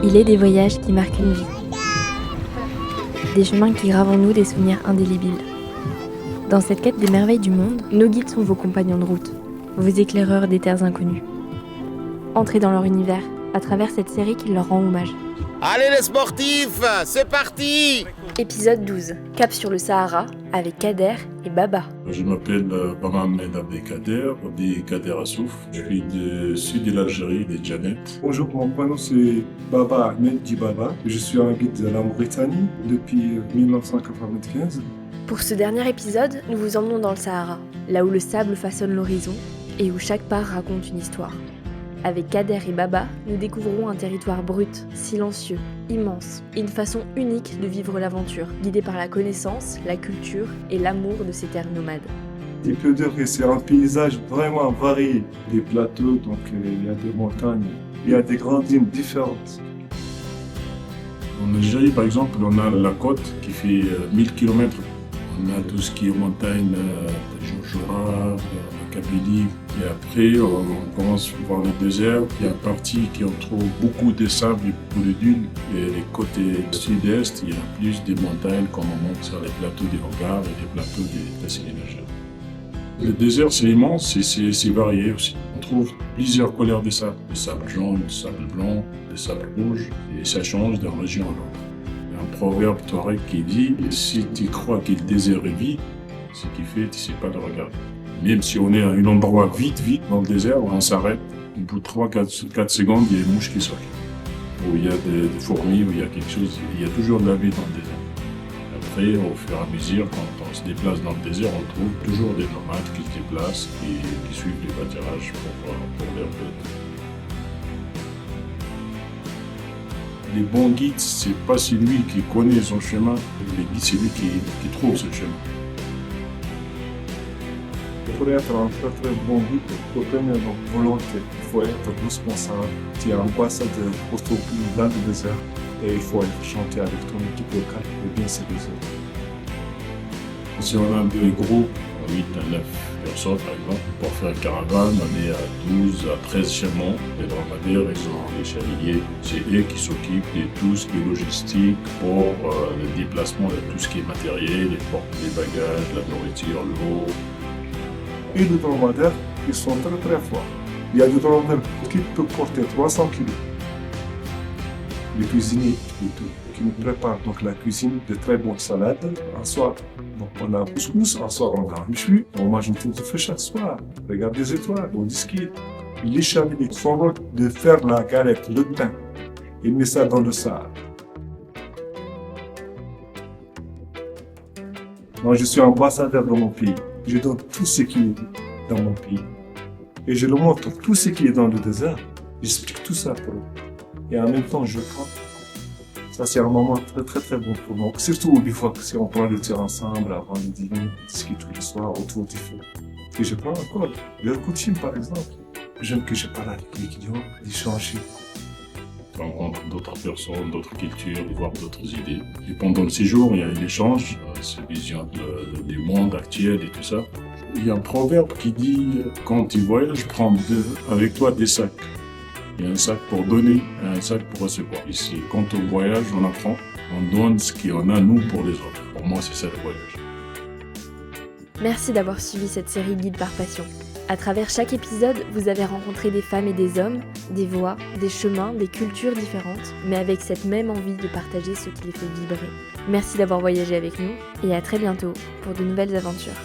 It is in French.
Il est des voyages qui marquent une vie. Des chemins qui gravent en nous des souvenirs indélébiles. Dans cette quête des merveilles du monde, nos guides sont vos compagnons de route, vos éclaireurs des terres inconnues. Entrez dans leur univers à travers cette série qui leur rend hommage. Allez les sportifs, c'est parti! Épisode 12, Cap sur le Sahara, avec Kader et Baba. Je m'appelle Mohamed Abdelkader, dit Kader Assouf. Je suis du sud de l'Algérie, de Djanet. Bonjour, mon prénom c'est Baba Ahmed Dibaba. Je suis un guide de la Mauritanie depuis 1995. Pour ce dernier épisode, nous vous emmenons dans le Sahara, là où le sable façonne l'horizon et où chaque pas raconte une histoire. Avec Kader et Baba, nous découvrons un territoire brut, silencieux, immense, et une façon unique de vivre l'aventure, guidée par la connaissance, la culture et l'amour de ces terres nomades. Il peut dire que c'est un paysage vraiment varié. Des plateaux, donc il y a des montagnes, il y a des grandes lignes différentes. En Algérie, par exemple, on a la côte qui fait 1000 km. On a tout ce qui est montagne, Joujura, la Kabylie. Et après, on commence par le désert. Il y a une partie qui on trouve beaucoup de sable et beaucoup de dunes. Et les côtés sud-est, il y a plus des montagnes comme on monte sur les plateaux des Hoggar et les plateaux des Tassilinaja. Le désert, c'est immense et c'est varié aussi. On trouve plusieurs couleurs de sable. Des sables jaunes, des sables blancs, des sables rouges. Et ça change d'une région à l'autre. Il y a un proverbe touareg qui dit « Si tu crois que le désert est vide, ce qui fait, tu ne sais pas le regarder ». Même si on est à un endroit vide dans le désert, on s'arrête. Au bout de 3-4 secondes, il y a une mouche qui sort. Ou il y a des fourmis, ou il y a quelque chose. Il y a toujours de la vie dans le désert. Après, au fur et à mesure, quand on se déplace dans le désert, on trouve toujours des nomades qui se déplacent et qui suivent les pâturages pour leur peuple. Les bons guides, c'est pas celui qui connaît son chemin. Les guides, c'est lui qui trouve ce chemin. Pour être un très bon guide, il faut tenir une volonté, il faut être responsable. Tu es ambassadeur pour ton pays dans le désert et il faut aller chanter avec ton équipe locale et bien servir. Si on a des groupes, 8 à 9 personnes par exemple, pour faire une caravane, on est à 12 à 13 chemins. Les dromadaires, ils ont les chevaliers. C'est eux qui s'occupent de tout ce qui est logistique pour le déplacement de tout ce qui est matériel, les bagages, la nourriture, l'eau. Et les dromadaires, ils sont très forts. Il y a des dromadaires qui peuvent porter 300 kg. Les cuisiniers et tout, qui nous préparent donc la cuisine de très bonnes salades. Un soir, donc on a un couscous, un soir on a un méchoui, on mange une tête de feu chaque soir. Regarde les étoiles, on discute. Les chevaliers sont rôle de faire la galette, le pain. Ils mettent ça dans le sable. Moi, je suis ambassadeur de mon pays. Je donne tout ce qui est dans mon pays. Et je le montre tout ce qui est dans le désert. J'explique tout ça pour eux. Et en même temps, je prends. Ça, c'est un moment très bon pour moi. Surtout des fois, si on prend le thé ensemble avant le dîner, on discute tous les soirs autour du feu. Et je prends encore leur coutume, par exemple. J'aime que je parle avec les clients, d'échanger. Rencontre d'autres personnes, d'autres cultures, voir d'autres idées. Et pendant le séjour, il y a un échange, cette vision du monde actuel et tout ça. Il y a un proverbe qui dit quand tu voyages, prends avec toi des sacs. Il y a un sac pour donner et un sac pour recevoir. Ici, quand on voyage, on apprend, on donne ce qu'on a nous pour les autres. Pour moi, c'est ça le voyage. Merci d'avoir suivi cette série Guide par Passion. À travers chaque épisode, vous avez rencontré des femmes et des hommes, des voix, des chemins, des cultures différentes, mais avec cette même envie de partager ce qui les fait vibrer. Merci d'avoir voyagé avec nous et à très bientôt pour de nouvelles aventures.